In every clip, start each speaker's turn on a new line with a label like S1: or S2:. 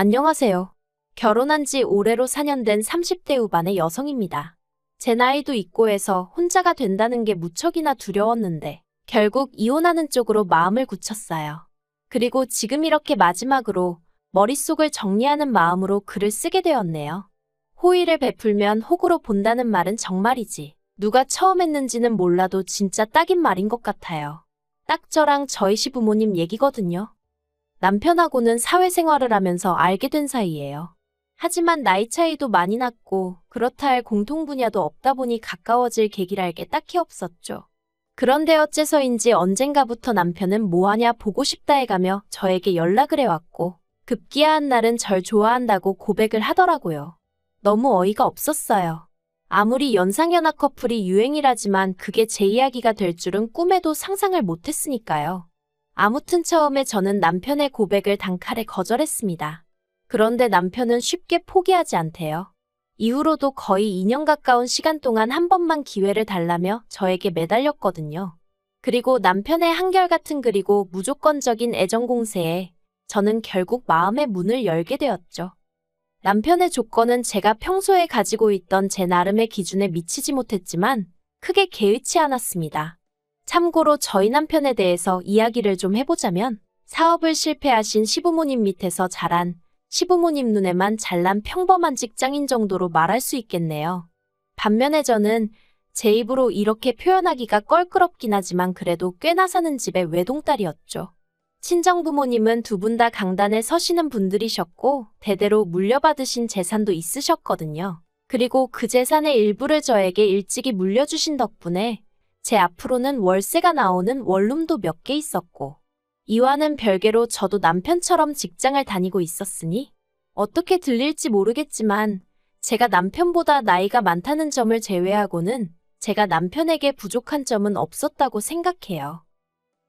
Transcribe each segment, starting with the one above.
S1: 안녕하세요. 결혼한 지 올해로 4년 된 30대 후반의 여성입니다. 제 나이도 있고 해서 혼자가 된다는 게 무척이나 두려웠는데 결국 이혼하는 쪽으로 마음을 굳혔어요. 그리고 지금 이렇게 마지막으로 머릿속을 정리하는 마음으로 글을 쓰게 되었네요. 호의를 베풀면 호구로 본다는 말은 정말이지. 누가 처음 했는지는 몰라도 진짜 딱인 말인 것 같아요. 딱 저랑 저희 시부모님 얘기거든요. 남편하고는 사회생활을 하면서 알게 된 사이예요. 하지만 나이 차이도 많이 났고 그렇다 할 공통 분야도 없다 보니 가까워질 계기랄 게 딱히 없었죠. 그런데 어째서인지 언젠가부터 남편은 뭐하냐 보고 싶다 해가며 저에게 연락을 해왔고 급기야 한 날은 절 좋아한다고 고백을 하더라고요. 너무 어이가 없었어요. 아무리 연상연하 커플이 유행이라지만 그게 제 이야기가 될 줄은 꿈에도 상상을 못했으니까요. 아무튼 처음에 저는 남편의 고백을 단칼에 거절했습니다. 그런데 남편은 쉽게 포기하지 않대요. 이후로도 거의 2년 가까운 시간 동안 한 번만 기회를 달라며 저에게 매달렸거든요. 그리고 남편의 한결같은 그리고 무조건적인 애정 공세에 저는 결국 마음의 문을 열게 되었죠. 남편의 조건은 제가 평소에 가지고 있던 제 나름의 기준에 미치지 못했지만 크게 개의치 않았습니다. 참고로 저희 남편에 대해서 이야기를 좀 해보자면 사업을 실패하신 시부모님 밑에서 자란 시부모님 눈에만 잘난 평범한 직장인 정도로 말할 수 있겠네요. 반면에 저는 제 입으로 이렇게 표현하기가 껄끄럽긴 하지만 그래도 꽤나 사는 집의 외동딸이었죠. 친정부모님은 두 분 다 강단에 서시는 분들이셨고 대대로 물려받으신 재산도 있으셨거든요. 그리고 그 재산의 일부를 저에게 일찍이 물려주신 덕분에 제 앞으로는 월세가 나오는 원룸도 몇 개 있었고 이와는 별개로 저도 남편처럼 직장을 다니고 있었으니 어떻게 들릴지 모르겠지만 제가 남편보다 나이가 많다는 점을 제외하고는 제가 남편에게 부족한 점은 없었다고 생각해요.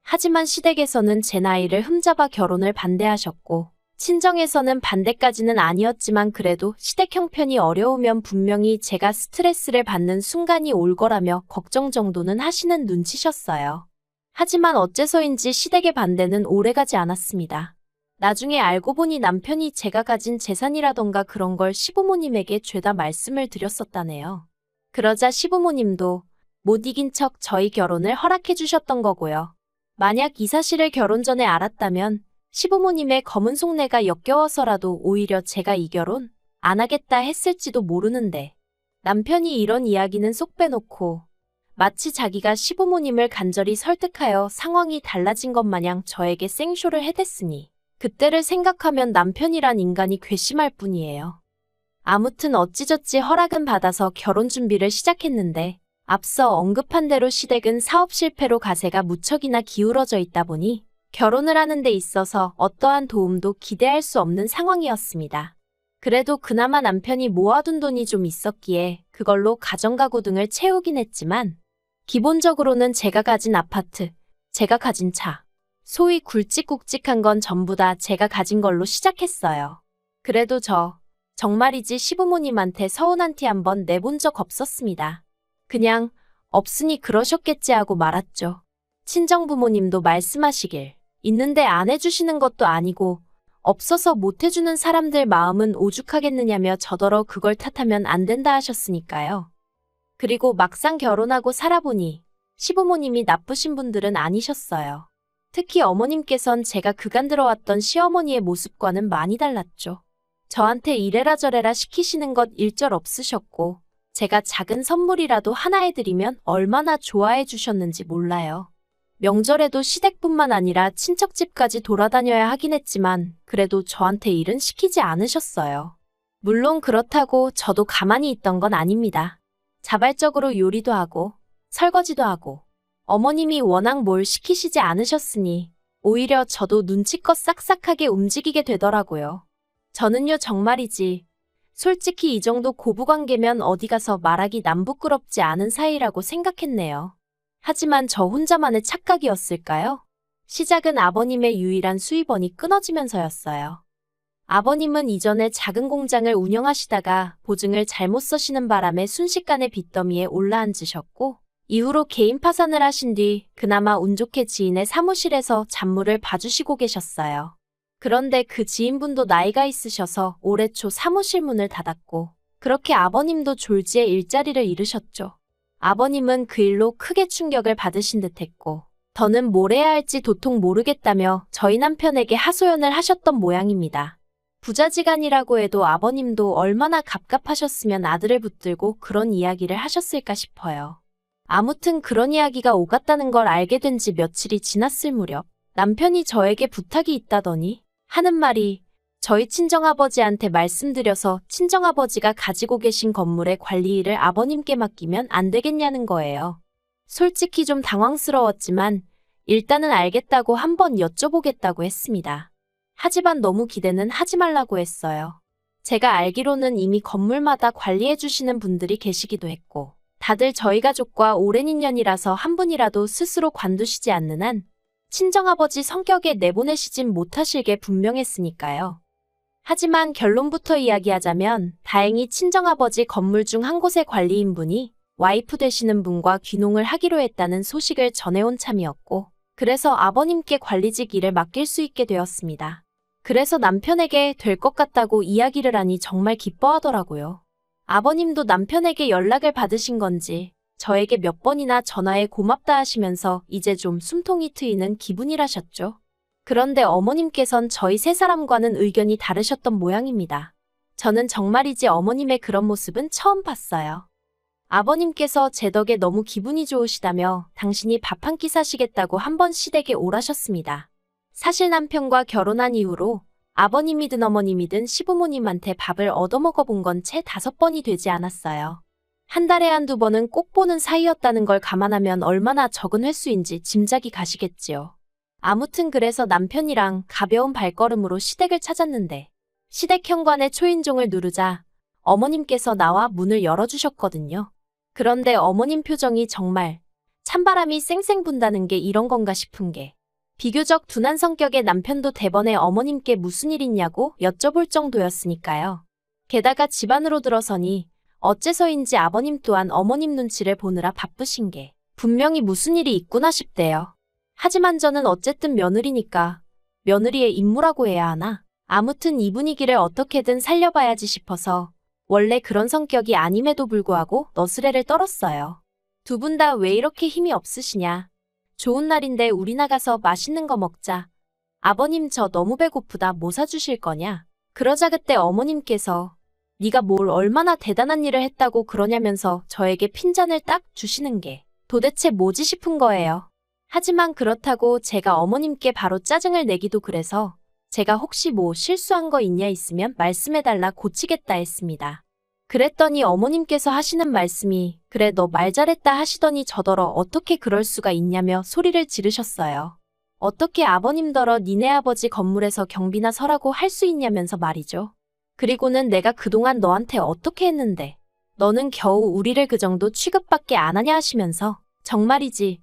S1: 하지만 시댁에서는 제 나이를 흠잡아 결혼을 반대하셨고 친정에서는 반대까지는 아니었지만 그래도 시댁 형편이 어려우면 분명히 제가 스트레스를 받는 순간이 올 거라며 걱정 정도는 하시는 눈치셨어요. 하지만 어째서인지 시댁의 반대는 오래가지 않았습니다. 나중에 알고 보니 남편이 제가 가진 재산이라던가 그런 걸 시부모님에게 죄다 말씀을 드렸었다네요. 그러자 시부모님도 못 이긴 척 저희 결혼을 허락해 주셨던 거고요. 만약 이 사실을 결혼 전에 알았다면 시부모님의 검은 속내가 역겨워서라도 오히려 제가 이 결혼 안 하겠다 했을지도 모르는데 남편이 이런 이야기는 쏙 빼놓고 마치 자기가 시부모님을 간절히 설득하여 상황이 달라진 것 마냥 저에게 생쇼를 해댔으니 그때를 생각하면 남편이란 인간이 괘씸할 뿐이에요. 아무튼 어찌저찌 허락은 받아서 결혼 준비를 시작했는데 앞서 언급한 대로 시댁은 사업 실패로 가세가 무척이나 기울어져 있다 보니 결혼을 하는 데 있어서 어떠한 도움도 기대할 수 없는 상황이었습니다. 그래도 그나마 남편이 모아둔 돈이 좀 있었기에 그걸로 가정가구 등을 채우긴 했지만 기본적으로는 제가 가진 아파트, 제가 가진 차, 소위 굵직굵직한 건 전부 다 제가 가진 걸로 시작했어요. 그래도 정말이지 시부모님한테 서운한 티 한 번 내본 적 없었습니다. 그냥 없으니 그러셨겠지 하고 말았죠. 친정부모님도 말씀하시길 있는데 안 해주시는 것도 아니고 없어서 못 해주는 사람들 마음은 오죽하겠느냐며 저더러 그걸 탓하면 안 된다 하셨으니까요. 그리고 막상 결혼하고 살아보니 시부모님이 나쁘신 분들은 아니셨어요. 특히 어머님께선 제가 그간 들어왔던 시어머니의 모습과는 많이 달랐죠. 저한테 이래라 저래라 시키시는 것 일절 없으셨고 제가 작은 선물이라도 하나 해드리면 얼마나 좋아해 주셨는지 몰라요. 명절에도 시댁뿐만 아니라 친척집까지 돌아다녀야 하긴 했지만 그래도 저한테 일은 시키지 않으셨어요. 물론 그렇다고 저도 가만히 있던 건 아닙니다. 자발적으로 요리도 하고 설거지도 하고 어머님이 워낙 뭘 시키시지 않으셨으니 오히려 저도 눈치껏 싹싹하게 움직이게 되더라고요. 저는요 정말이지 솔직히 이 정도 고부관계면 어디 가서 말하기 남부끄럽지 않은 사이라고 생각했네요. 하지만 저 혼자만의 착각이었을까요? 시작은 아버님의 유일한 수입원이 끊어지면서였어요. 아버님은 이전에 작은 공장을 운영하시다가 보증을 잘못 써시는 바람에 순식간에 빚더미에 올라앉으셨고 이후로 개인 파산을 하신 뒤 그나마 운 좋게 지인의 사무실에서 잡무를 봐주시고 계셨어요. 그런데 그 지인분도 나이가 있으셔서 올해 초 사무실 문을 닫았고, 그렇게 아버님도 졸지에 일자리를 잃으셨죠. 아버님은 그 일로 크게 충격을 받으신 듯했고, 더는 뭘 해야 할지 도통 모르겠다며 저희 남편에게 하소연을 하셨던 모양입니다. 부자지간이라고 해도 아버님도 얼마나 갑갑하셨으면 아들을 붙들고 그런 이야기를 하셨을까 싶어요. 아무튼 그런 이야기가 오갔다는 걸 알게 된 지 며칠이 지났을 무렵 남편이 저에게 부탁이 있다더니 하는 말이 저희 친정아버지한테 말씀드려서 친정아버지가 가지고 계신 건물의 관리 일을 아버님께 맡기면 안 되겠냐는 거예요. 솔직히 좀 당황스러웠지만 일단은 알겠다고 한번 여쭤보겠다고 했습니다. 하지만 너무 기대는 하지 말라고 했어요. 제가 알기로는 이미 건물마다 관리해 주시는 분들이 계시기도 했고 다들 저희 가족과 오랜 인연이라서 한 분이라도 스스로 관두시지 않는 한 친정아버지 성격에 내보내시진 못하실 게 분명했으니까요. 하지만 결론부터 이야기하자면 다행히 친정아버지 건물 중 한 곳의 관리인분이 와이프 되시는 분과 귀농을 하기로 했다는 소식을 전해온 참이었고 그래서 아버님께 관리직 일을 맡길 수 있게 되었습니다. 그래서 남편에게 될 것 같다고 이야기를 하니 정말 기뻐하더라고요. 아버님도 남편에게 연락을 받으신 건지 저에게 몇 번이나 전화해 고맙다 하시면서 이제 좀 숨통이 트이는 기분이라셨죠. 그런데 어머님께선 저희 세 사람과는 의견이 다르셨던 모양입니다. 저는 정말이지 어머님의 그런 모습은 처음 봤어요. 아버님께서 제 덕에 너무 기분이 좋으시다며 당신이 밥 한 끼 사시겠다고 한 번 시댁에 오라셨습니다. 사실 남편과 결혼한 이후로 아버님이든 어머님이든 시부모님한테 밥을 얻어먹어 본 건 채 5번이 되지 않았어요. 한 달에 한두 번은 꼭 보는 사이였다는 걸 감안하면 얼마나 적은 횟수인지 짐작이 가시겠지요. 아무튼 그래서 남편이랑 가벼운 발걸음으로 시댁을 찾았는데 시댁 현관에 초인종을 누르자 어머님께서 나와 문을 열어주셨거든요. 그런데 어머님 표정이 정말 찬바람이 쌩쌩 분다는 게 이런 건가 싶은 게 비교적 둔한 성격의 남편도 대번에 어머님께 무슨 일 있냐고 여쭤볼 정도였으니까요. 게다가 집 안으로 들어서니 어째서인지 아버님 또한 어머님 눈치를 보느라 바쁘신 게 분명히 무슨 일이 있구나 싶대요. 하지만 저는 어쨌든 며느리니까 며느리의 임무라고 해야 하나? 아무튼 이 분위기를 어떻게든 살려봐야지 싶어서 원래 그런 성격이 아님에도 불구하고 너스레를 떨었어요. 두 분 다 왜 이렇게 힘이 없으시냐? 좋은 날인데 우리 나가서 맛있는 거 먹자. 아버님 저 너무 배고프다 뭐 사주실 거냐? 그러자 그때 어머님께서 네가 뭘 얼마나 대단한 일을 했다고 그러냐면서 저에게 핀잔을 딱 주시는 게 도대체 뭐지 싶은 거예요. 하지만 그렇다고 제가 어머님께 바로 짜증을 내기도 그래서 제가 혹시 뭐 실수한 거 있냐 있으면 말씀해달라 고치겠다 했습니다. 그랬더니 어머님께서 하시는 말씀이 그래 너 말 잘했다 하시더니 저더러 어떻게 그럴 수가 있냐며 소리를 지르셨어요. 어떻게 아버님더러 니네 아버지 건물에서 경비나 서라고 할 수 있냐면서 말이죠. 그리고는 내가 그동안 너한테 어떻게 했는데 너는 겨우 우리를 그 정도 취급밖에 안 하냐 하시면서 정말이지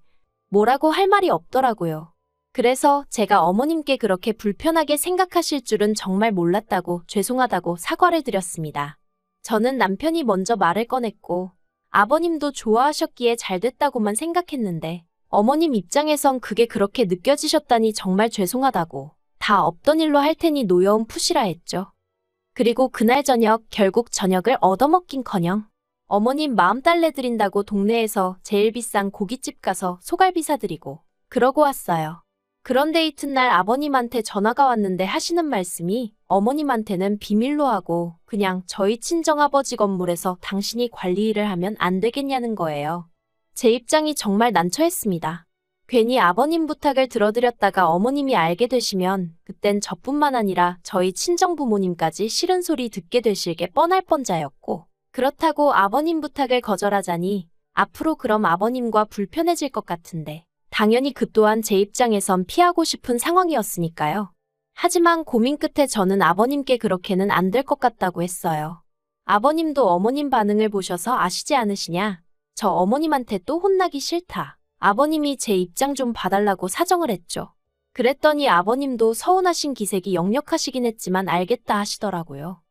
S1: 뭐라고 할 말이 없더라고요. 그래서 제가 어머님께 그렇게 불편하게 생각하실 줄은 정말 몰랐다고 죄송하다고 사과를 드렸습니다. 저는 남편이 먼저 말을 꺼냈고 아버님도 좋아하셨기에 잘 됐다고만 생각했는데 어머님 입장에선 그게 그렇게 느껴지셨다니 정말 죄송하다고 다 없던 일로 할 테니 노여움 푸시라 했죠. 그리고 그날 저녁 결국 저녁을 얻어먹긴커녕 어머님 마음 달래드린다고 동네에서 제일 비싼 고깃집 가서 소갈비 사드리고 그러고 왔어요. 그런데 이튿날 아버님한테 전화가 왔는데 하시는 말씀이 어머님한테는 비밀로 하고 그냥 저희 친정아버지 건물에서 당신이 관리 일을 하면 안 되겠냐는 거예요. 제 입장이 정말 난처했습니다. 괜히 아버님 부탁을 들어드렸다가 어머님이 알게 되시면 그땐 저뿐만 아니라 저희 친정부모님까지 싫은 소리 듣게 되실 게 뻔할 뻔자였고 그렇다고 아버님 부탁을 거절하자니 앞으로 그럼 아버님과 불편해질 것 같은데 당연히 그 또한 제 입장에선 피하고 싶은 상황이었으니까요. 하지만 고민 끝에 저는 아버님께 그렇게는 안 될 것 같다고 했어요. 아버님도 어머님 반응을 보셔서 아시지 않으시냐? 저 어머님한테 또 혼나기 싫다. 아버님이 제 입장 좀 봐달라고 사정을 했죠. 그랬더니 아버님도 서운하신 기색이 역력하시긴 했지만 알겠다 하시더라고요.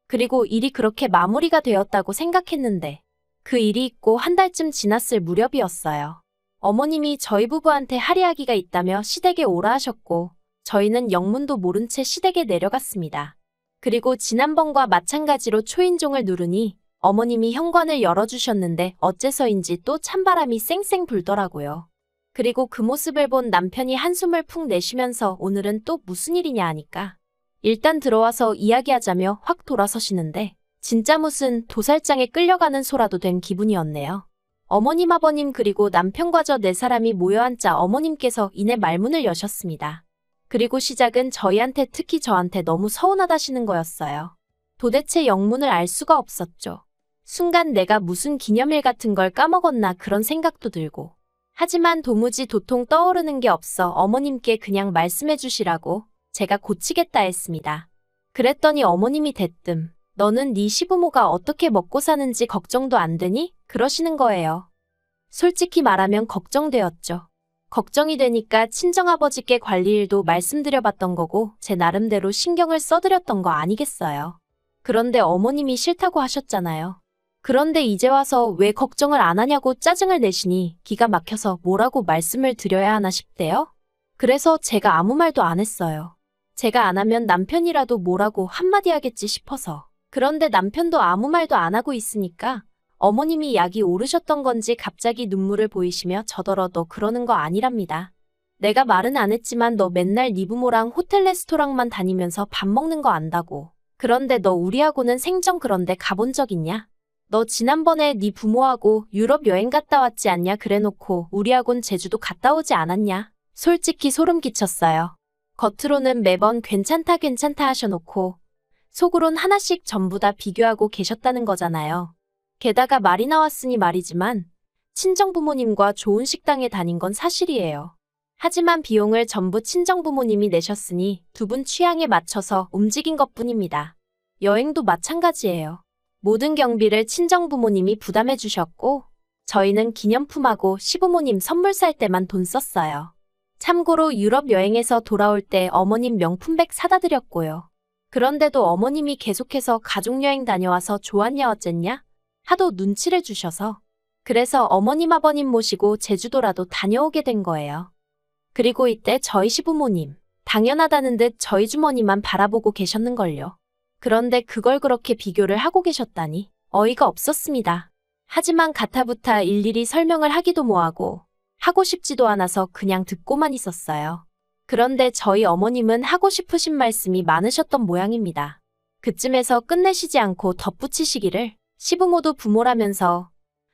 S1: 그리고 일이 그렇게 마무리가 되었다고 생각했는데 그 일이 있고 한 달쯤 지났을 무렵이었어요. 어머님이 저희 부부한테 할애하기가 있다며 시댁에 오라 하셨고 저희는 영문도 모른 채 시댁에 내려갔습니다. 그리고 지난번과 마찬가지로 초인종을 누르니 어머님이 현관을 열어주셨는데 어째서인지 또 찬바람이 쌩쌩 불더라고요. 그리고 그 모습을 본 남편이 한숨을 푹 내쉬면서 오늘은 또 무슨 일이냐 하니까 일단 들어와서 이야기하자며 확 돌아서시는데 진짜 무슨 도살장에 끌려가는 소라도 된 기분이었네요. 어머님, 아버님 그리고 남편과 저 네 사람이 모여앉자 어머님께서 이내 말문을 여셨습니다. 그리고 시작은 저희한테 특히 저한테 너무 서운하다시는 거였어요. 도대체 영문을 알 수가 없었죠. 순간 내가 무슨 기념일 같은 걸 까먹었나 그런 생각도 들고. 하지만 도무지 도통 떠오르는 게 없어 어머님께 그냥 말씀해 주시라고 제가 고치겠다 했습니다. 그랬더니 어머님이 대뜸 너는 네 시부모가 어떻게 먹고 사는지 걱정도 안 되니? 그러시는 거예요. 솔직히 말하면 걱정되었죠. 걱정이 되니까 친정아버지께 관리일도 말씀드려봤던 거고 제 나름대로 신경을 써드렸던 거 아니겠어요. 그런데 어머님이 싫다고 하셨잖아요. 그런데 이제 와서 왜 걱정을 안 하냐고 짜증을 내시니 기가 막혀서 뭐라고 말씀을 드려야 하나 싶대요. 그래서 제가 아무 말도 안 했어요. 제가 안 하면 남편이라도 뭐라고 한마디 하겠지 싶어서. 그런데 남편도 아무 말도 안 하고 있으니까 어머님이 약이 오르셨던 건지 갑자기 눈물을 보이시며 저더러 너 그러는 거 아니랍니다. 내가 말은 안 했지만 너 맨날 네 부모랑 호텔 레스토랑만 다니면서 밥 먹는 거 안다고. 그런데 너 우리하고는 생전 그런데 가본 적 있냐? 너 지난번에 네 부모하고 유럽 여행 갔다 왔지 않냐 그래놓고 우리하고는 제주도 갔다 오지 않았냐? 솔직히 소름 끼쳤어요. 겉으로는 매번 괜찮다 괜찮다 하셔놓고 속으론 하나씩 전부 다 비교하고 계셨다는 거잖아요. 게다가 말이 나왔으니 말이지만 친정부모님과 좋은 식당에 다닌 건 사실이에요. 하지만 비용을 전부 친정부모님이 내셨으니 두 분 취향에 맞춰서 움직인 것뿐입니다. 여행도 마찬가지예요. 모든 경비를 친정부모님이 부담해 주셨고 저희는 기념품하고 시부모님 선물 살 때만 돈 썼어요. 참고로 유럽 여행에서 돌아올 때 어머님 명품백 사다 드렸고요. 그런데도 어머님이 계속해서 가족여행 다녀와서 좋았냐 어쨌냐 하도 눈치를 주셔서 그래서 어머님 아버님 모시고 제주도라도 다녀오게 된 거예요. 그리고 이때 저희 시부모님 당연하다는 듯 저희 주머니만 바라보고 계셨는걸요. 그런데 그걸 그렇게 비교를 하고 계셨다니 어이가 없었습니다. 하지만 가타부타 일일이 설명을 하기도 뭐하고 하고 싶지도 않아서 그냥 듣고만 있었어요. 그런데 저희 어머님은 하고 싶으신 말씀이 많으셨던 모양입니다. 그쯤에서 끝내시지 않고 덧붙이시기를 시부모도 부모라면서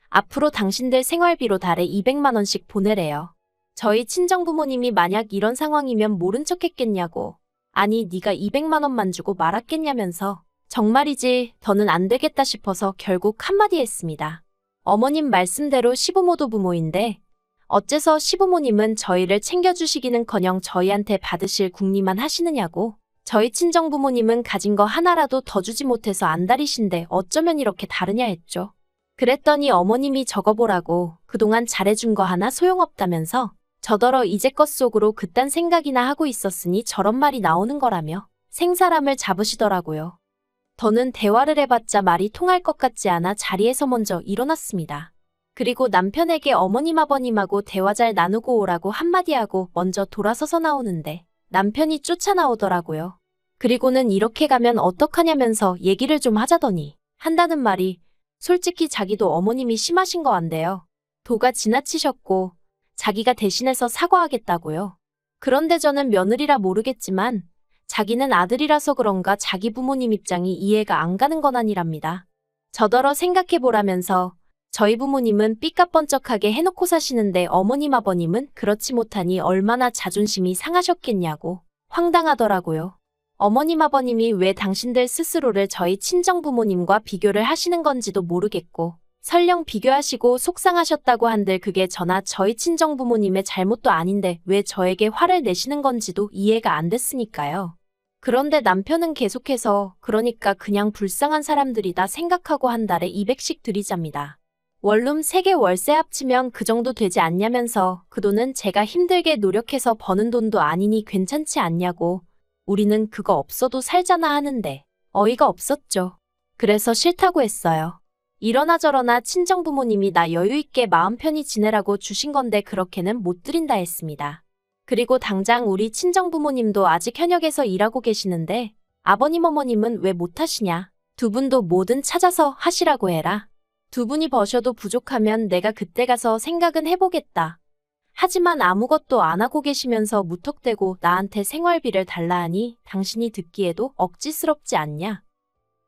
S1: 앞으로 당신들 생활비로 달에 200만 원씩 보내래요. 저희 친정부모님이 만약 이런 상황이면 모른 척 했겠냐고. 아니 네가 200만 원만 주고 말았겠냐면서 정말이지 더는 안 되겠다 싶어서 결국 한마디 했습니다. 어머님 말씀대로 시부모도 부모인데 어째서 시부모님은 저희를 챙겨주시기는커녕 저희한테 받으실 궁리만 하시느냐고. 저희 친정부모님은 가진 거 하나라도 더 주지 못해서 안달이신데 어쩌면 이렇게 다르냐 했죠. 그랬더니 어머님이 적어보라고 그동안 잘해준 거 하나 소용없다면서 저더러 이제껏 속으로 그딴 생각이나 하고 있었으니 저런 말이 나오는 거라며 생사람을 잡으시더라고요. 더는 대화를 해봤자 말이 통할 것 같지 않아 자리에서 먼저 일어났습니다. 그리고 남편에게 어머님 아버님하고 대화 잘 나누고 오라고 한마디 하고 먼저 돌아서서 나오는데 남편이 쫓아나오더라고요. 그리고는 이렇게 가면 어떡하냐면서 얘기를 좀 하자더니 한다는 말이 솔직히 자기도 어머님이 심하신 거 안돼요. 도가 지나치셨고 자기가 대신해서 사과하겠다고요. 그런데 저는 며느리라 모르겠지만 자기는 아들이라서 그런가 자기 부모님 입장이 이해가 안 가는 건 아니랍니다. 저더러 생각해보라면서 저희 부모님은 삐까뻔쩍하게 해놓고 사시는데 어머님 아버님은 그렇지 못하니 얼마나 자존심이 상하셨겠냐고 황당하더라고요. 어머님 아버님이 왜 당신들 스스로를 저희 친정부모님과 비교를 하시는 건지도 모르겠고 설령 비교하시고 속상하셨다고 한들 그게 저나 저희 친정부모님의 잘못도 아닌데 왜 저에게 화를 내시는 건지도 이해가 안 됐으니까요. 그런데 남편은 계속해서 그러니까 그냥 불쌍한 사람들이다 생각하고 한 달에 200씩 드리잡니다. 원룸 3개 월세 합치면 그 정도 되지 않냐면서 그 돈은 제가 힘들게 노력해서 버는 돈도 아니니 괜찮지 않냐고. 우리는 그거 없어도 살잖아 하는데 어이가 없었죠. 그래서 싫다고 했어요. 이러나 저러나 친정부모님이 나 여유있게 마음 편히 지내라고 주신 건데 그렇게는 못 드린다 했습니다. 그리고 당장 우리 친정부모님도 아직 현역에서 일하고 계시는데 아버님 어머님은 왜 못하시냐? 두 분도 뭐든 찾아서 하시라고 해라. 두 분이 버셔도 부족하면 내가 그때 가서 생각은 해보겠다. 하지만 아무것도 안 하고 계시면서 무턱대고 나한테 생활비를 달라 하니 당신이 듣기에도 억지스럽지 않냐?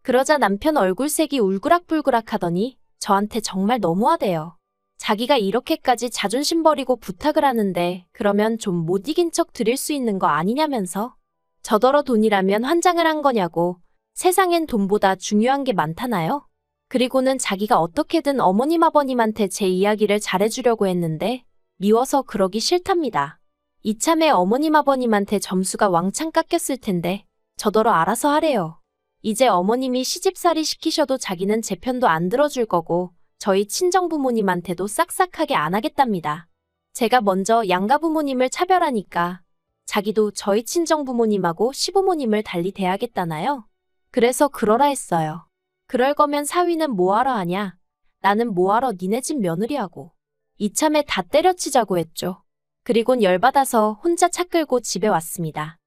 S1: 그러자 남편 얼굴색이 울그락불그락 하더니 저한테 정말 너무하대요. 자기가 이렇게까지 자존심 버리고 부탁을 하는데 그러면 좀 못 이긴 척 드릴 수 있는 거 아니냐면서 저더러 돈이라면 환장을 한 거냐고. 세상엔 돈보다 중요한 게 많다나요? 그리고는 자기가 어떻게든 어머님 아버님한테 제 이야기를 잘해주려고 했는데 미워서 그러기 싫답니다. 이참에 어머님 아버님한테 점수가 왕창 깎였을 텐데 저더러 알아서 하래요. 이제 어머님이 시집살이 시키셔도 자기는 제 편도 안 들어줄 거고 저희 친정부모님한테도 싹싹하게 안 하겠답니다. 제가 먼저 양가부모님을 차별하니까 자기도 저희 친정부모님하고 시부모님을 달리 대하겠다나요? 그래서 그러라 했어요. 그럴 거면 사위는 뭐하러 하냐? 나는 뭐하러 니네 집 며느리하고. 이참에 다 때려치자고 했죠. 그리곤 열받아서 혼자 차 끌고 집에 왔습니다.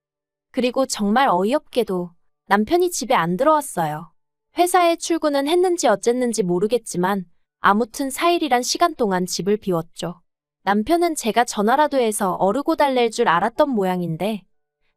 S1: 그리고 정말 어이없게도 남편이 집에 안 들어왔어요. 회사에 출근은 했는지 어쨌는지 모르겠지만 아무튼 4일이란 시간 동안 집을 비웠죠. 남편은 제가 전화라도 해서 어르고 달랠 줄 알았던 모양인데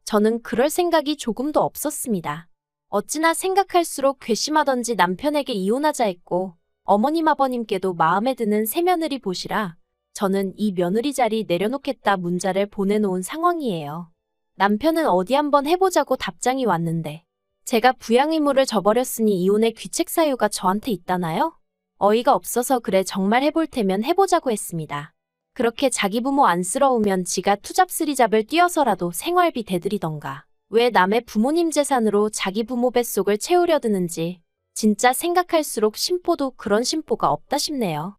S1: 저는 그럴 생각이 조금도 없었습니다. 어찌나 생각할수록 괘씸하던지 남편에게 이혼하자 했고 어머님 아버님께도 마음에 드는 새며느리 보시라 저는 이 며느리 자리 내려놓겠다 문자를 보내놓은 상황이에요. 남편은 어디 한번 해보자고 답장이 왔는데 제가 부양 의무를 져버렸으니 이혼의 귀책 사유가 저한테 있다나요? 어이가 없어서 그래 정말 해볼 테면 해보자고 했습니다. 그렇게 자기 부모 안쓰러우면 지가 투잡스리잡을 뛰어서라도 생활비 대드리던가. 왜 남의 부모님 재산으로 자기 부모 뱃속을 채우려 드는지 진짜 생각할수록 심보도 그런 심보가 없다 싶네요.